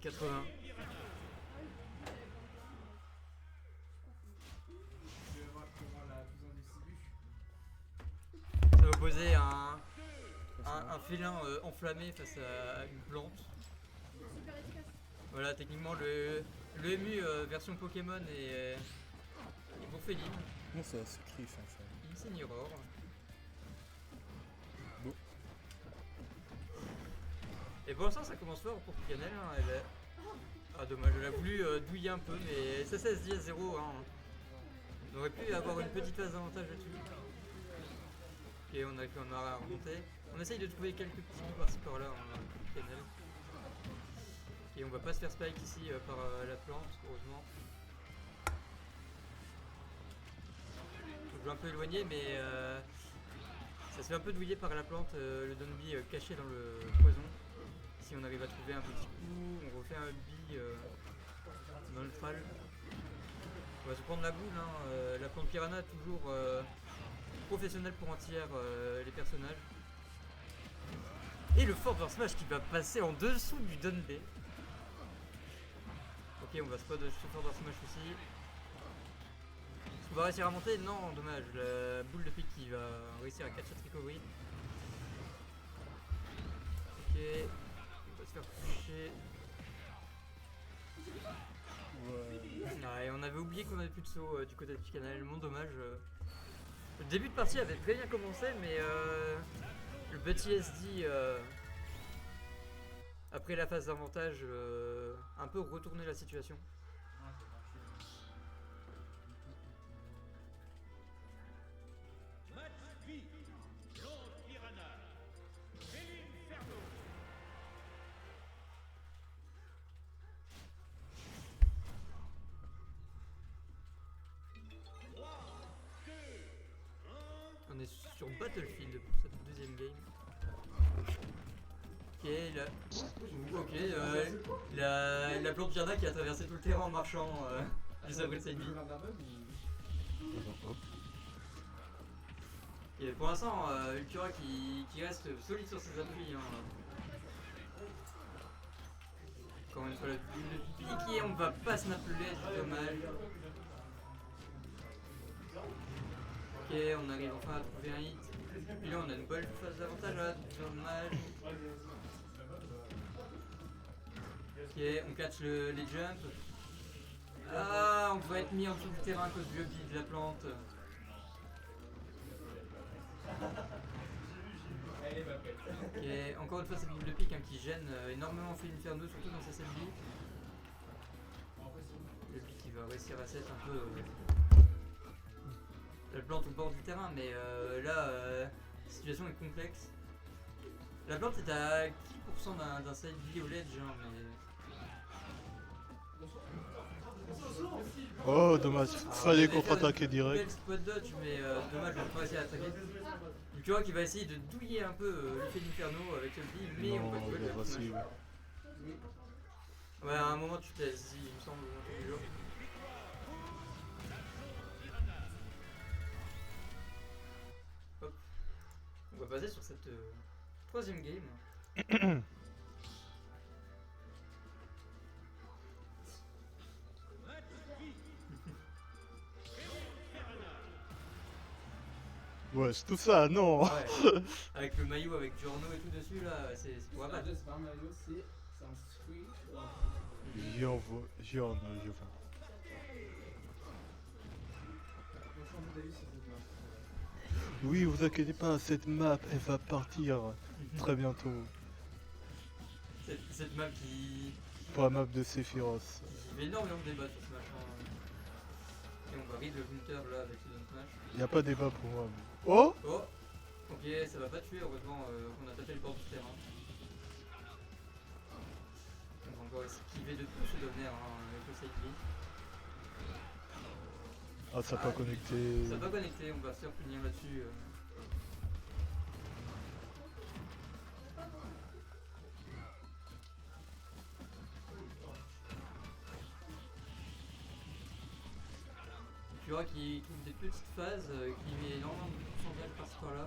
80. Ça va opposer un félin enflammé face à une plante. Super efficace. Voilà, techniquement le MU version Pokémon est pour féline. Non, ça s'écrit ça. Incineroar. Bon. Et pour l'instant ça commence fort pour Picanel. Hein, elle est... Ah dommage, elle a voulu douiller un peu, mais ça se dit à 0. Hein. On aurait pu avoir une petite phase d'avantage là-dessus. Ok, on a remonté. On essaye de trouver quelques petits buts par-ci par-là en Picanel. Et on va pas se faire spike ici par la plante, heureusement. Je vais un peu éloigner, mais ça se fait un peu douiller par la plante, le Donby caché dans le poison. Si on arrive à trouver un petit coup, on refait un bi dans le tral. On va se prendre la boule, hein. La plante piranha toujours professionnelle pour entière les personnages. Et le Forward Smash qui va passer en dessous du Donby. Ok, on va spot ce Forward Smash aussi. Est-ce qu'on va réussir à monter? Non, dommage. La boule de pique qui va réussir à catch shot recovery. Ok, on va se faire toucher. Ouais. Ah, et on avait oublié qu'on avait plus de saut du côté de Picanel, mon dommage. Le début de partie avait très bien commencé, mais le petit SD après la phase d'avantage un peu retourné la situation. On est sur Battlefield pour cette deuxième game. Ok, la plante piranha qui a traversé tout le terrain en marchant juste après le side B. Et pour l'instant, Ultura qui reste solide sur ses appuis. Hein. Encore une fois la bulle de pique et on va pas snap le ledge, dommage. Ok, on arrive enfin à trouver un hit. Puis là on a une bonne phase d'avantage là, dommage. Ok, on catch les jumps. Ah, on va être mis en dessous du terrain à cause du upbeat de la plante. Ok, encore une fois cette boule de pique hein, qui gêne énormément fait Inferno, surtout dans sa set B. Le pique qui va réussir à set un peu la plante au bord du terrain, mais là la situation est complexe. La plante est à 10% d'un side B au ledge, hein, mais... Oh, dommage. Fallait contre-attaquer direct. Belle spot dodge, mais dommage de ne pas essayer à attaquer. Ultura qui va essayer de douiller un peu l'effet d'Inferno avec le B, mais on va Non, jouer il le est facile. Ouais, à un moment tu te laisses, il me semble, au jeu. Hop. On va passer sur cette troisième game. Ouais, c'est tout ça, non. Ouais. Avec le maillot avec Giorno et tout dessus là, c'est pour abattre. C'est pas un maillot, c'est un street. J'y en ai, je vois. Oui, vous inquiétez pas, cette map, elle va partir très bientôt. Cette map qui Pour la map de Sephiroth. fait énormément de débats sur ce match. Hein. Et on va read le Winter là avec ce Smash. Y a pas débat pour moi. Oh. Oh. Ok, ça va pas tuer, heureusement qu'on a tapé le bord du terrain. On va encore esquiver de tout ce donner avec le side B. Ah, ça n'a pas connecté. Ça va connecter, on va se faire punir là-dessus. Tu vois qui trouve des petites phases, qui met énormément de pourcentage par-ci par-là.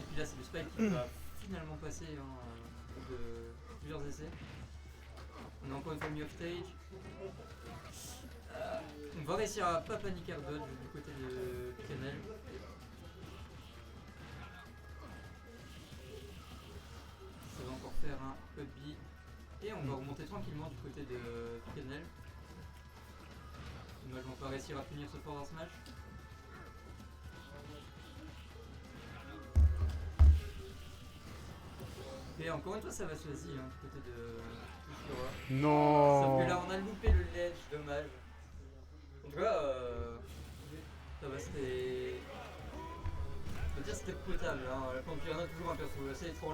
Et puis là c'est le spike qui va finalement passé de plusieurs essais. On a encore une fois mis off stage. On va réussir à pas paniquer dodge du côté de Canel. Ça va encore faire un up B. Et on va remonter tranquillement du côté de Canel. Dommage, on va pas réussir à finir ce forward smash. Et encore une fois, ça va se vas-y du côté de Fushura. Non. Sauf que là, on a loupé le ledge, dommage. En tout cas, ça va, c'était. Je veux dire, c'était potable. Hein. Quand il y en a toujours un perso assez étrange.